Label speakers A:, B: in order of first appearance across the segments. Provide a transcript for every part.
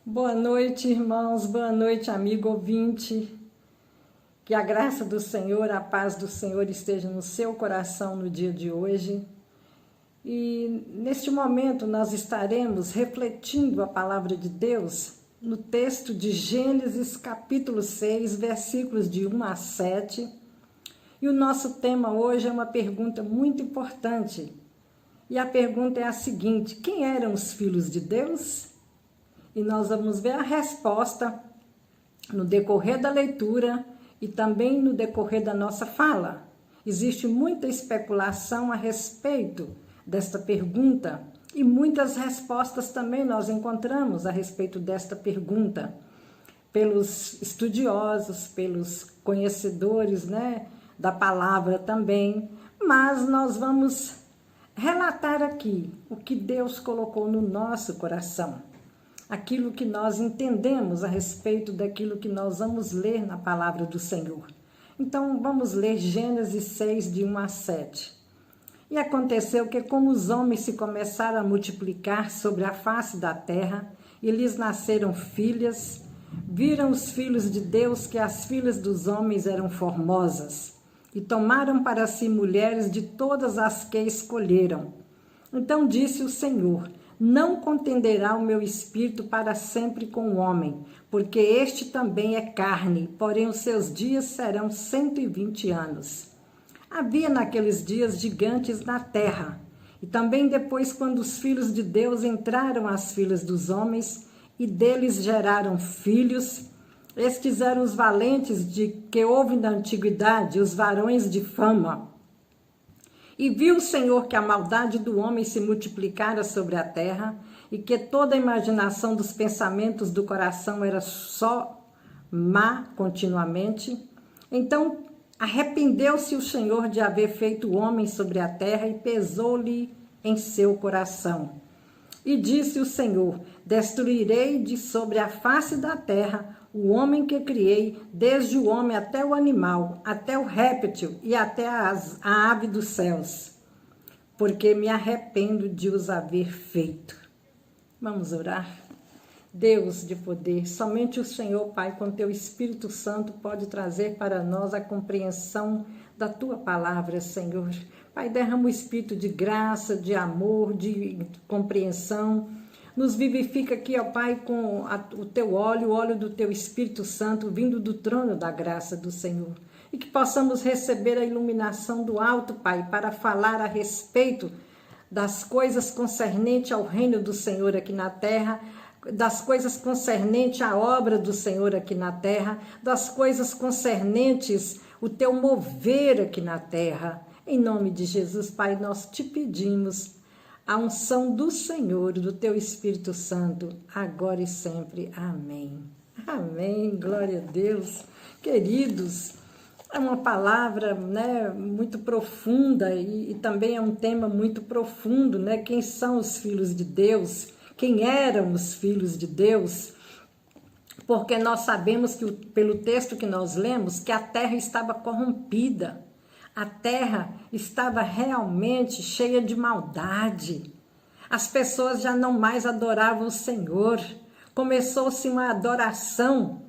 A: Boa noite, irmãos. Boa noite, amigo ouvinte. Que a graça do Senhor, a paz do Senhor esteja no seu coração no dia de hoje. E neste momento nós estaremos refletindo a palavra de Deus no texto de Gênesis capítulo 6, versículos de 1 a 7. E o nosso tema hoje é uma pergunta muito importante. E a pergunta é a seguinte: quem eram os filhos de Deus? E nós vamos ver a resposta no decorrer da leitura e também no decorrer da nossa fala. Existe muita especulação a respeito desta pergunta e muitas respostas também nós encontramos a respeito desta pergunta pelos estudiosos, pelos conhecedores, da palavra também. Mas nós vamos relatar aqui o que Deus colocou no nosso coração. Aquilo que nós entendemos a respeito daquilo que nós vamos ler na palavra do Senhor. Então, vamos ler Gênesis 6, de 1 a 7. E aconteceu que, como os homens se começaram a multiplicar sobre a face da terra, e lhes nasceram filhas, viram os filhos de Deus que as filhas dos homens eram formosas, e tomaram para si mulheres de todas as que escolheram. Então disse o Senhor: não contenderá o meu espírito para sempre com o homem, porque este também é carne, porém os seus dias serão 120 anos. Havia naqueles dias gigantes na terra, e também depois, quando os filhos de Deus entraram às filhas dos homens, e deles geraram filhos, estes eram os valentes de que houve na antiguidade, os varões de fama. E viu o Senhor que a maldade do homem se multiplicara sobre a terra, e que toda a imaginação dos pensamentos do coração era só má continuamente. Então arrependeu-se o Senhor de haver feito o homem sobre a terra, e pesou-lhe em seu coração. E disse o Senhor: destruirei de sobre a face da terra o homem que criei, desde o homem até o animal, até o réptil e até a ave dos céus, porque me arrependo de os haver feito. Vamos orar? Deus de poder, somente o Senhor, Pai, com teu Espírito Santo, pode trazer para nós a compreensão da tua palavra, Senhor. Pai, derrama o espírito de graça, de amor, de compreensão. Nos vivifica aqui, ó Pai, com o teu óleo, o óleo do teu Espírito Santo, vindo do trono da graça do Senhor. E que possamos receber a iluminação do alto, Pai, para falar a respeito das coisas concernentes ao reino do Senhor aqui na terra, das coisas concernentes à obra do Senhor aqui na terra, das coisas concernentes o teu mover aqui na terra. Em nome de Jesus, Pai, nós te pedimos a unção do Senhor, do teu Espírito Santo, agora e sempre. Amém. Amém. Glória a Deus. Queridos, é uma palavra, muito profunda e também é um tema muito profundo, Quem são os filhos de Deus? Quem eram os filhos de Deus? Porque nós sabemos que, pelo texto que nós lemos, que a terra estava corrompida. A terra estava realmente cheia de maldade. As pessoas já não mais adoravam o Senhor. Começou-se uma adoração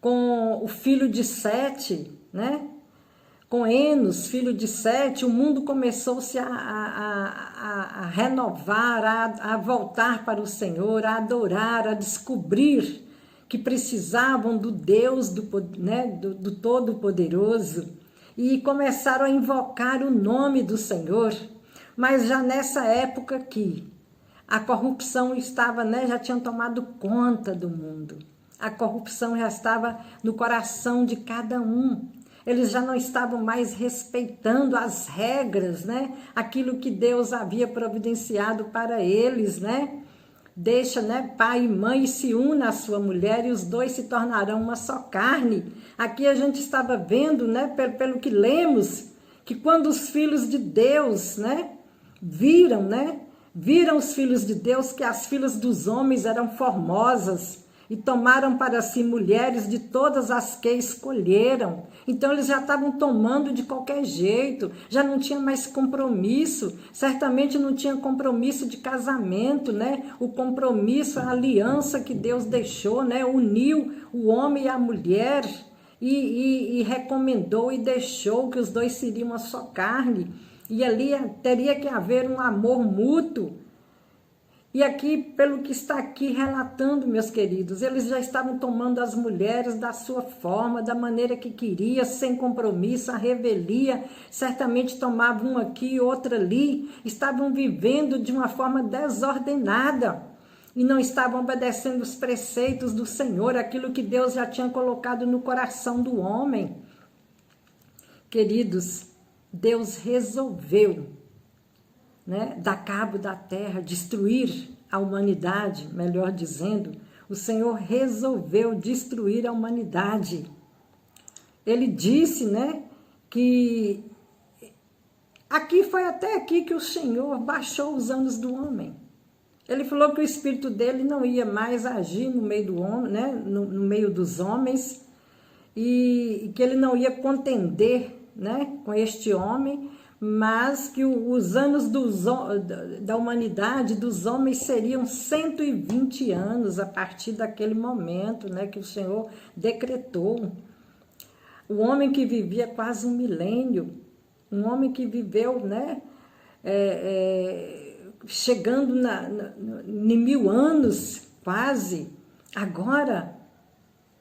A: com o filho de Sete, com Enos, filho de Sete. O mundo começou-se a renovar, a voltar para o Senhor, a adorar, a descobrir que precisavam do Deus, do Todo-Poderoso. E começaram a invocar o nome do Senhor, mas já nessa época que a corrupção estava, já tinha tomado conta do mundo. A corrupção já estava no coração de cada um. Eles já não estavam mais respeitando as regras, aquilo que Deus havia providenciado para eles, Deixa, pai e mãe, se une à sua mulher e os dois se tornarão uma só carne. Aqui a gente estava vendo, pelo que lemos, que quando os filhos de Deus, viram os filhos de Deus que as filhas dos homens eram formosas, e tomaram para si mulheres de todas as que escolheram. Então eles já estavam tomando de qualquer jeito, já não tinha mais compromisso, certamente não tinha compromisso de casamento, né? O compromisso, a aliança que Deus deixou, né? Uniu o homem e a mulher e recomendou e deixou que os dois seriam uma só carne. E ali teria que haver um amor mútuo. E aqui, pelo que está aqui relatando, meus queridos, eles já estavam tomando as mulheres da sua forma, da maneira que queria, sem compromisso, a revelia, certamente tomavam uma aqui, outra ali, estavam vivendo de uma forma desordenada e não estavam obedecendo os preceitos do Senhor, aquilo que Deus já tinha colocado no coração do homem. Queridos, Deus resolveu, né, dar cabo da terra, destruir a humanidade, melhor dizendo, o Senhor resolveu destruir a humanidade. Ele disse, né, que aqui foi até aqui que o Senhor baixou os anos do homem. Ele falou que o espírito dele não ia mais agir no meio do homem, né, no meio dos homens, e que ele não ia contender, né, com este homem, mas que os anos da humanidade, dos homens, seriam 120 anos a partir daquele momento, né, que o Senhor decretou. O homem que vivia quase 1 milênio, um homem que viveu, né, chegando em 1000 anos, quase. Agora,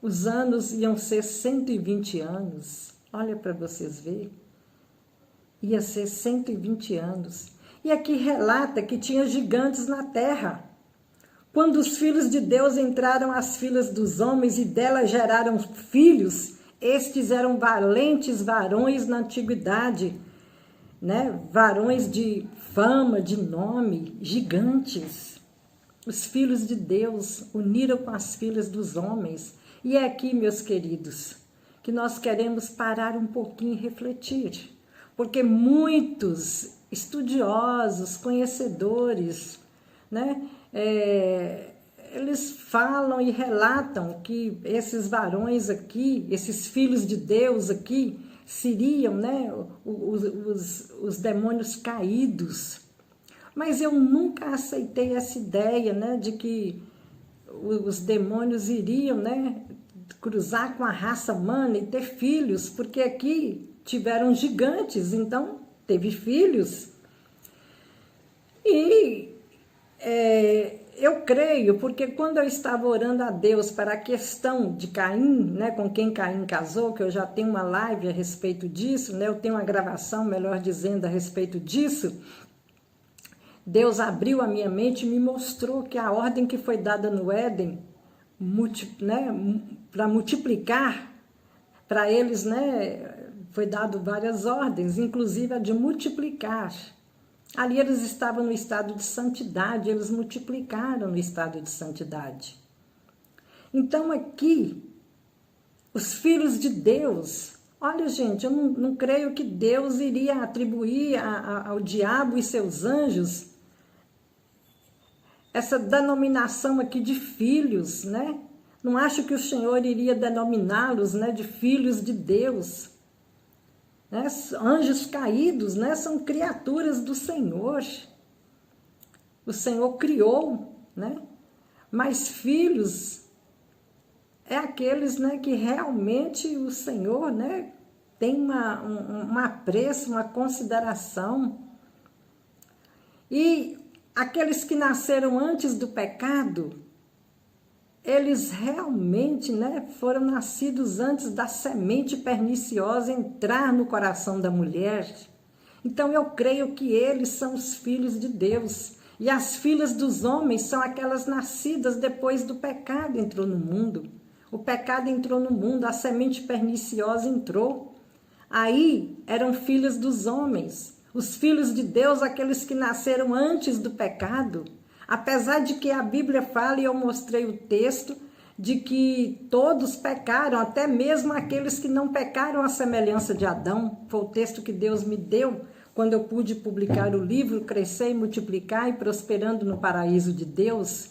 A: os anos iam ser 120 anos. Olha para vocês verem. Ia ser 120 anos. E aqui relata que tinha gigantes na terra. Quando os filhos de Deus entraram às filas dos homens e delas geraram filhos, estes eram valentes varões na antiguidade, né? Varões de fama, de nome, gigantes. Os filhos de Deus uniram com as filhas dos homens. E é aqui, meus queridos, que nós queremos parar um pouquinho e refletir. Porque muitos estudiosos, conhecedores, né, eles falam e relatam que esses varões aqui, esses filhos de Deus aqui, seriam, né, os demônios caídos. Mas eu nunca aceitei essa ideia, né, de que os demônios iriam, né, cruzar com a raça humana e ter filhos, porque aqui tiveram gigantes, então teve filhos. E eu creio, porque quando eu estava orando a Deus para a questão de Caim, né, com quem Caim casou, que eu já tenho uma live a respeito disso, né, eu tenho uma gravação, melhor dizendo, a respeito disso, Deus abriu a minha mente e me mostrou que a ordem que foi dada no Éden, né, para multiplicar, para eles, né, foi dado várias ordens, inclusive a de multiplicar. Ali eles estavam no estado de santidade, eles multiplicaram no estado de santidade. Então aqui, os filhos de Deus, olha gente, eu não creio que Deus iria atribuir ao diabo e seus anjos essa denominação aqui de filhos, né? Não acho que o Senhor iria denominá-los, né, de filhos de Deus. Né? Anjos caídos, né, são criaturas do Senhor. O Senhor criou, né? Mas filhos é aqueles, né, que realmente o Senhor, né, tem um apreço, uma consideração. E aqueles que nasceram antes do pecado, eles realmente, né, foram nascidos antes da semente perniciosa entrar no coração da mulher. Então eu creio que eles são os filhos de Deus. E as filhas dos homens são aquelas nascidas depois do pecado entrou no mundo. O pecado entrou no mundo, a semente perniciosa entrou. Aí eram filhas dos homens. Os filhos de Deus, aqueles que nasceram antes do pecado. Apesar de que a Bíblia fala, e eu mostrei o texto, de que todos pecaram, até mesmo aqueles que não pecaram à semelhança de Adão. Foi o texto que Deus me deu quando eu pude publicar o livro Crescer e Multiplicar e Prosperando no Paraíso de Deus,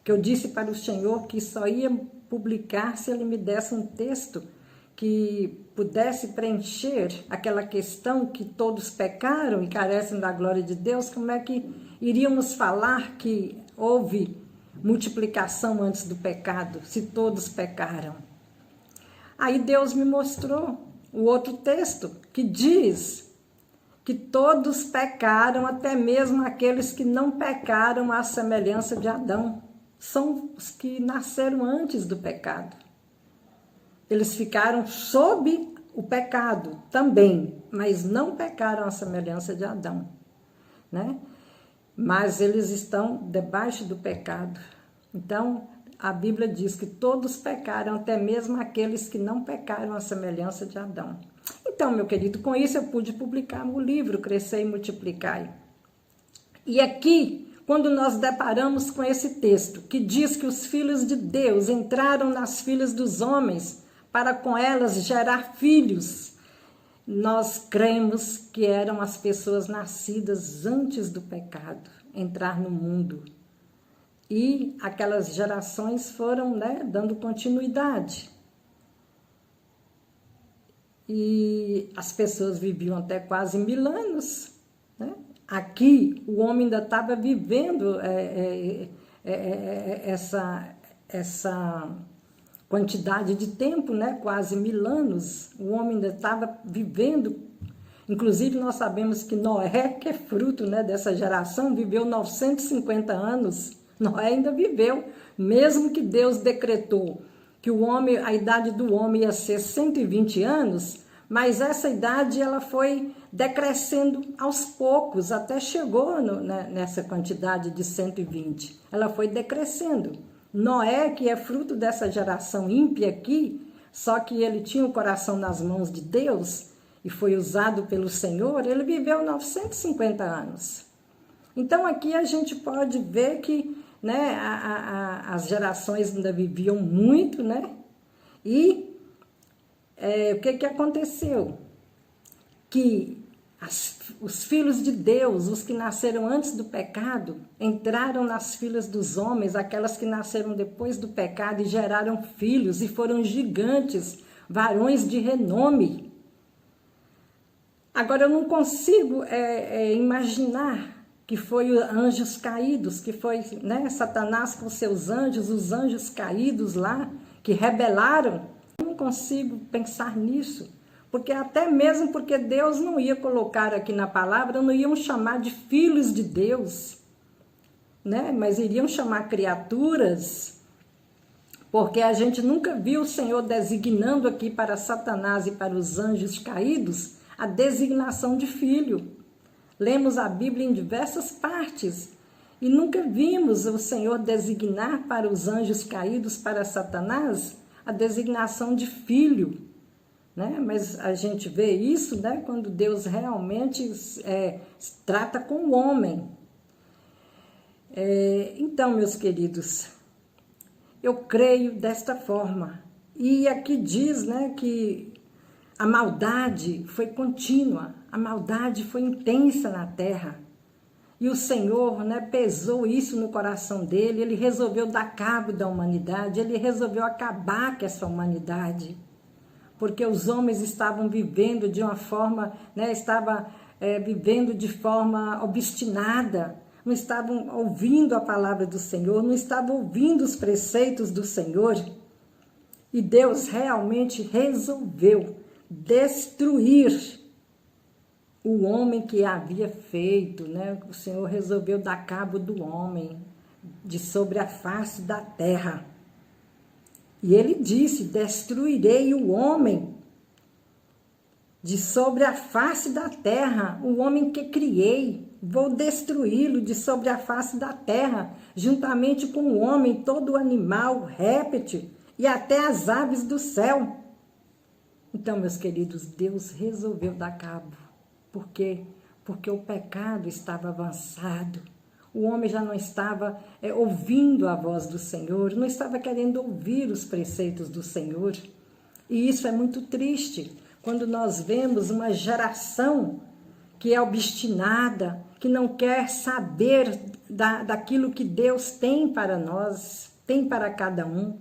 A: que eu disse para o Senhor que só ia publicar se Ele me desse um texto que pudesse preencher aquela questão que todos pecaram e carecem da glória de Deus. Como é que iríamos falar que houve multiplicação antes do pecado, se todos pecaram? Aí Deus me mostrou o outro texto que diz que todos pecaram, até mesmo aqueles que não pecaram à semelhança de Adão. São os que nasceram antes do pecado. Eles ficaram sob o pecado também, mas não pecaram à semelhança de Adão, né? Mas eles estão debaixo do pecado. Então, a Bíblia diz que todos pecaram, até mesmo aqueles que não pecaram à semelhança de Adão. Então, meu querido, com isso eu pude publicar o livro Crescer e Multiplicar. E aqui, quando nós deparamos com esse texto, que diz que os filhos de Deus entraram nas filhas dos homens para com elas gerar filhos, nós cremos que eram as pessoas nascidas antes do pecado entrar no mundo. E aquelas gerações foram, né, dando continuidade. E as pessoas viviam até quase 1000 anos, né? Aqui o homem ainda estava vivendo essa quantidade de tempo, né? Quase 1000 anos. O homem ainda estava vivendo. Inclusive nós sabemos que Noé, que é fruto, né, dessa geração, viveu 950 anos. Noé ainda viveu, mesmo que Deus decretou que a idade do homem ia ser 120 anos, mas essa idade ela foi decrescendo aos poucos, até chegou nessa quantidade de 120. Ela foi decrescendo. Noé, que é fruto dessa geração ímpia aqui, só que ele tinha o coração nas mãos de Deus e foi usado pelo Senhor, ele viveu 950 anos. Então aqui a gente pode ver que, né, as gerações ainda viviam muito, né? E o que aconteceu? Que os filhos de Deus, os que nasceram antes do pecado, entraram nas filhas dos homens, aquelas que nasceram depois do pecado e geraram filhos e foram gigantes, varões de renome. Agora eu não consigo imaginar que foi anjos caídos, que foi, né, Satanás com seus anjos, os anjos caídos lá, que rebelaram. Eu não consigo pensar nisso, porque até mesmo porque Deus não ia colocar aqui na palavra, não iam chamar de filhos de Deus, né, mas iriam chamar criaturas, porque a gente nunca viu o Senhor designando aqui para Satanás e para os anjos caídos a designação de filho. Lemos a Bíblia em diversas partes e nunca vimos o Senhor designar para os anjos caídos, para Satanás, a designação de filho, né? Mas a gente vê isso, né, quando Deus realmente trata com o homem. Então, meus queridos, eu creio desta forma. E aqui diz, né, que a maldade foi contínua, a maldade foi intensa na terra. E o Senhor, né, pesou isso no coração dele, ele resolveu dar cabo da humanidade, ele resolveu acabar com essa humanidade. Porque os homens estavam vivendo de uma forma, né, vivendo de forma obstinada, não estavam ouvindo a palavra do Senhor, não estavam ouvindo os preceitos do Senhor. E Deus realmente resolveu destruir o homem que havia feito, né? O Senhor resolveu dar cabo do homem de sobre a face da terra. E ele disse: destruirei o homem de sobre a face da terra, o homem que criei, vou destruí-lo de sobre a face da terra, juntamente com o homem, todo animal, réptil e até as aves do céu. Então, meus queridos, Deus resolveu dar cabo. Por quê? Porque o pecado estava avançado. O homem já não estava ouvindo a voz do Senhor, não estava querendo ouvir os preceitos do Senhor. E isso é muito triste, quando nós vemos uma geração que é obstinada, que não quer saber daquilo que Deus tem para nós, tem para cada um.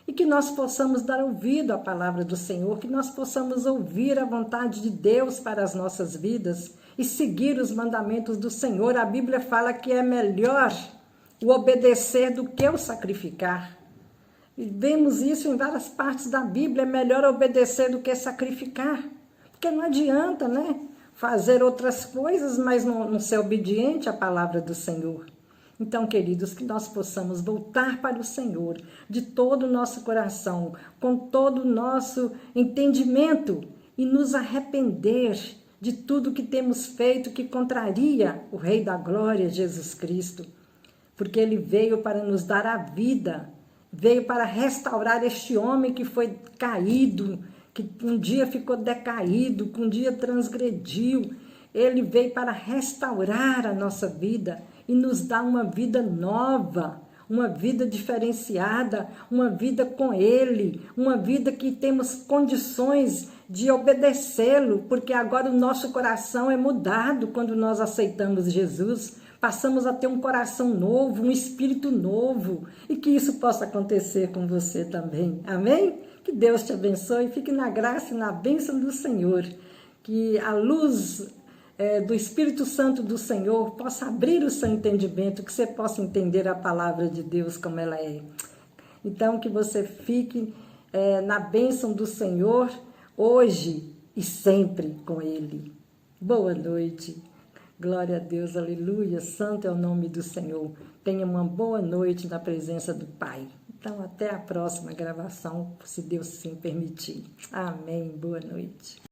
A: E que nós possamos dar ouvido à palavra do Senhor, que nós possamos ouvir a vontade de Deus para as nossas vidas e seguir os mandamentos do Senhor. A Bíblia fala que é melhor o obedecer do que o sacrificar. E vemos isso em várias partes da Bíblia, é melhor obedecer do que sacrificar. Porque não adianta, né? Fazer outras coisas, mas não ser obediente à palavra do Senhor. Então, queridos, que nós possamos voltar para o Senhor de todo o nosso coração, com todo o nosso entendimento e nos arrepender de tudo que temos feito que contraria o Rei da Glória, Jesus Cristo. Porque Ele veio para nos dar a vida, veio para restaurar este homem que foi caído, que um dia ficou decaído, que um dia transgrediu. Ele veio para restaurar a nossa vida e nos dar uma vida nova, uma vida diferenciada, uma vida com Ele, uma vida que temos condições de obedecê-lo, porque agora o nosso coração é mudado quando nós aceitamos Jesus. Passamos a ter um coração novo, um espírito novo, e que isso possa acontecer com você também. Amém? Que Deus te abençoe, fique na graça e na bênção do Senhor, que a luz do Espírito Santo do Senhor possa abrir o seu entendimento, que você possa entender a palavra de Deus como ela é. Então, que você fique na bênção do Senhor, hoje e sempre com Ele. Boa noite. Glória a Deus, aleluia, santo é o nome do Senhor. Tenha uma boa noite na presença do Pai. Então, até a próxima gravação, se Deus sim permitir. Amém, boa noite.